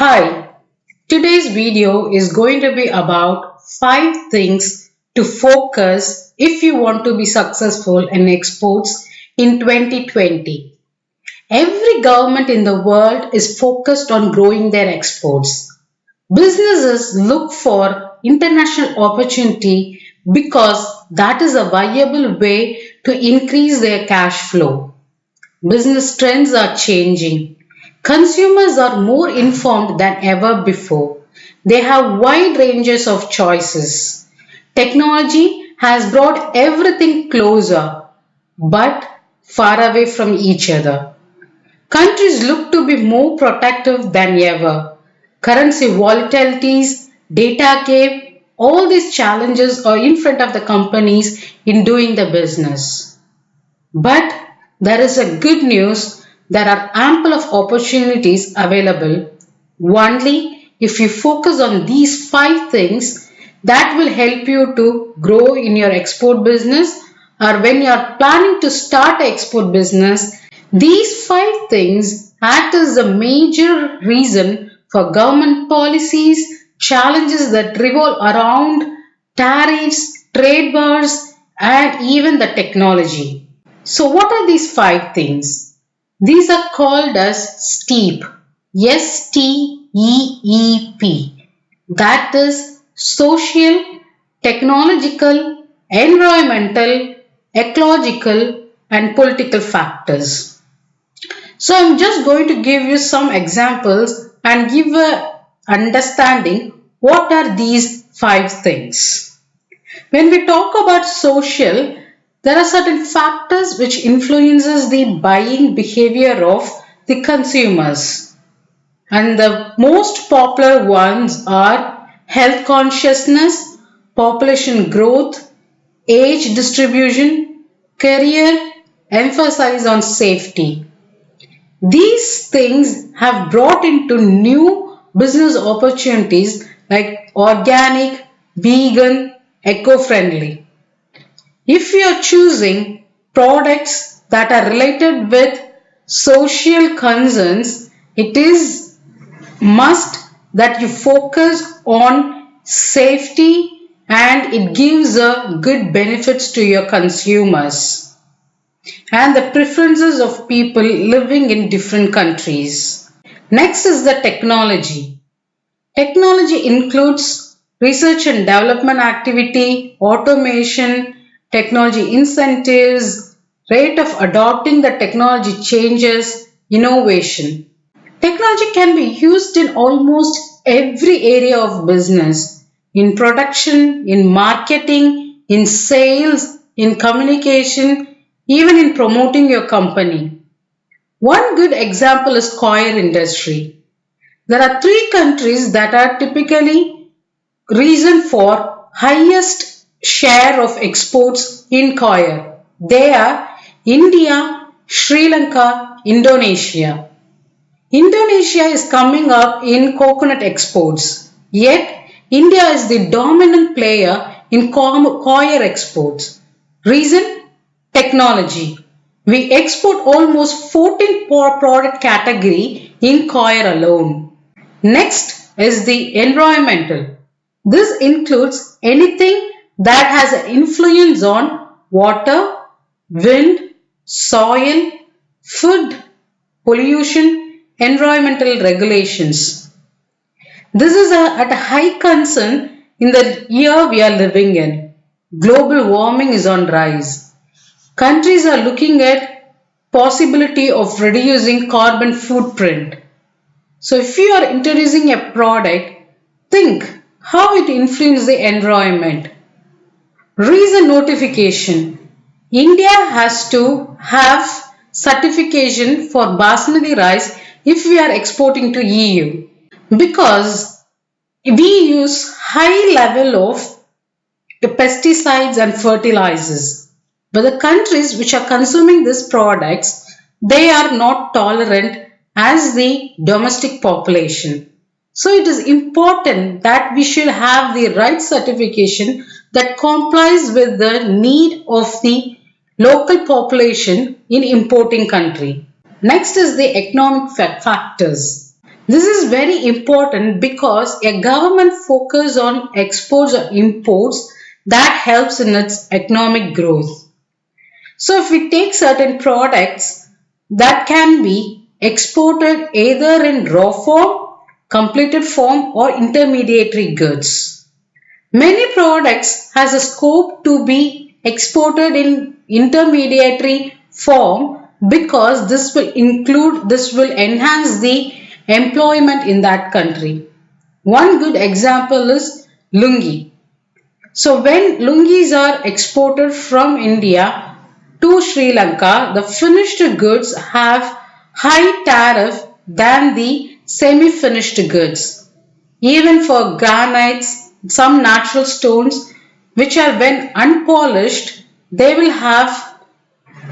Hi, today's video is going to be about 5 things to focus if you want to be successful in exports in 2020. Every government in the world is focused on growing their exports. Businesses look for international opportunity because that is a viable way to increase their cash flow. Business trends are changing. Consumers are more informed than ever before. They have wide ranges of choices. Technology has brought everything closer but far away from each other. Countries look to be more protective than ever. Currency volatilities, data gap, all these challenges are in front of the companies in doing the business. But there is a good news. There are ample of opportunities available. Only if you focus on these 5 things that will help you to grow in your export business or when you are planning to start an export business. These 5 things act as the major reason for government policies, challenges that revolve around tariffs, trade wars, and even the technology. So, what are these 5 things? These are called as STEEP. STEEP. That is social, technological, environmental, ecological, and political factors. So, I'm just going to give you some examples and give a understanding what are these 5 things. When we talk about social, there are certain factors which influences the buying behavior of the consumers. And the most popular ones are health consciousness, population growth, age distribution, career, emphasis on safety. These things have brought into new business opportunities like organic, vegan, eco-friendly. If you are choosing products that are related with social concerns, it is must that you focus on safety and it gives a good benefits to your consumers and the preferences of people living in different countries. Next is the technology. Technology includes research and development activity, automation, technology incentives, rate of adopting the technology changes, innovation. Technology can be used in almost every area of business, in production, in marketing, in sales, in communication, even in promoting your company. One good example is coir industry. There are 3 countries that are typically reason for highest share of exports in coir. They are India, Sri Lanka, Indonesia. Indonesia is coming up in coconut exports, yet India is the dominant player in coir exports. Reason? Technology. We export almost 14 product category in coir alone. Next is the environmental. This includes anything that has an influence on water, wind, soil, food, pollution, environmental regulations. This is at a high concern in the year we are living in. Global warming is on rise. Countries are looking at possibility of reducing carbon footprint. So if you are introducing a product, think how it influences the environment. Reason notification. India has to have certification for basmati rice if we are exporting to EU because we use high level of pesticides and fertilizers. But the countries which are consuming these products, they are not tolerant as the domestic population. So it is important that we should have the right certification that complies with the need of the local population in importing country. Next is the economic factors. This is very important because a government focus on exports or imports that helps in its economic growth. So if we take certain products that can be exported either in raw form, completed form or intermediary goods. Many products has a scope to be exported in intermediary form because this will enhance the employment in that country. One good example is lungi. So when lungis are exported from India to Sri Lanka, the finished goods have high tariff than the semi-finished goods. Even for granites, some natural stones which are when unpolished, they will have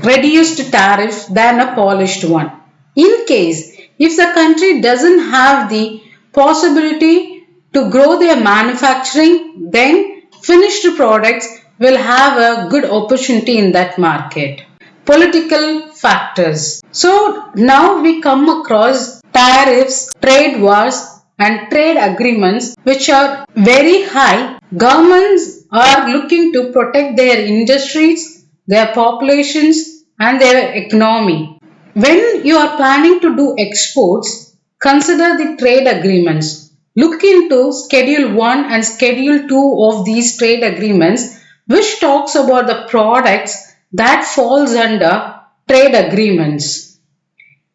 reduced tariff than a polished one. In case if the country doesn't have the possibility to grow their manufacturing, then finished products will have a good opportunity in that market. Political factors. So now we come across tariffs, trade wars, and trade agreements which are very high. Governments are looking to protect their industries, their populations, and their economy. When you are planning to do exports, consider the trade agreements. Look into Schedule 1 and Schedule 2 of these trade agreements, which talks about the products that falls under trade agreements.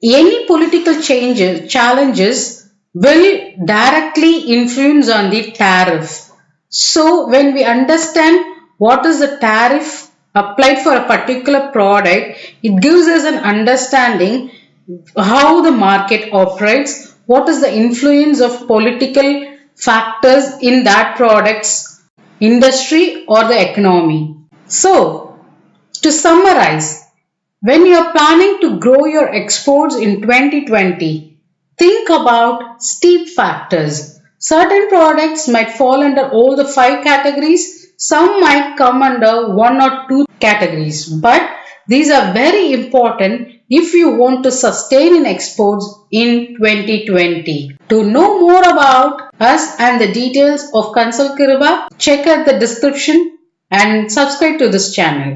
Any political challenges will directly influence on the tariff. So when we understand what is the tariff applied for a particular product, it gives us an understanding how the market operates, what is the influence of political factors in that product's industry or the economy. So to summarize, when you are planning to grow your exports in 2020, think about steep factors. Certain products might fall under all the five categories, some might come under one or two categories, but these are very important if you want to sustain in exports in 2020. To know more about us and the details of Consult Kriba, check out the description and subscribe to this channel.